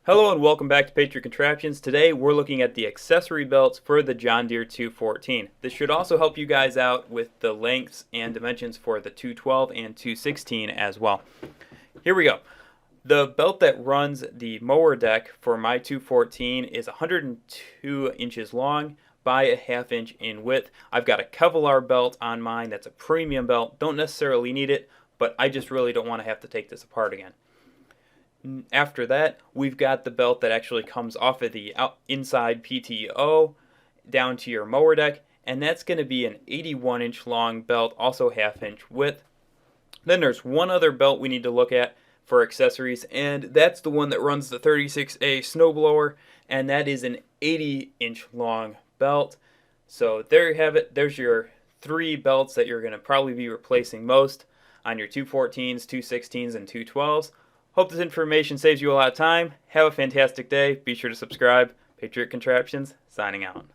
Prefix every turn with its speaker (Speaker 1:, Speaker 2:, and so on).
Speaker 1: Hello and welcome back to Patriot Contraptions. Today we're looking at the accessory belts for the John Deere 214. This should also help you guys out with the lengths and dimensions for the 212 and 216 as well. Here we go. The belt that runs the mower deck for my 214 is 102 inches long by a ½ inch in width. I've got a Kevlar belt on mine. That's a premium belt. Don't necessarily need it, but I just really don't want to have to take this apart again. After that, we've got the belt that actually comes off of the inside PTO down to your mower deck, and that's going to be an 81 inch long belt, also ½ inch width. Then there's one other belt we need to look at for accessories, and that's the one that runs the 36A snowblower, and that is an 80 inch long belt. So there you have it. There's your three belts that you're going to probably be replacing most on your 214s, 216s, and 212s. Hope this information saves you a lot of time. Have a fantastic day. Be sure to subscribe. Patriot Contraptions, signing out.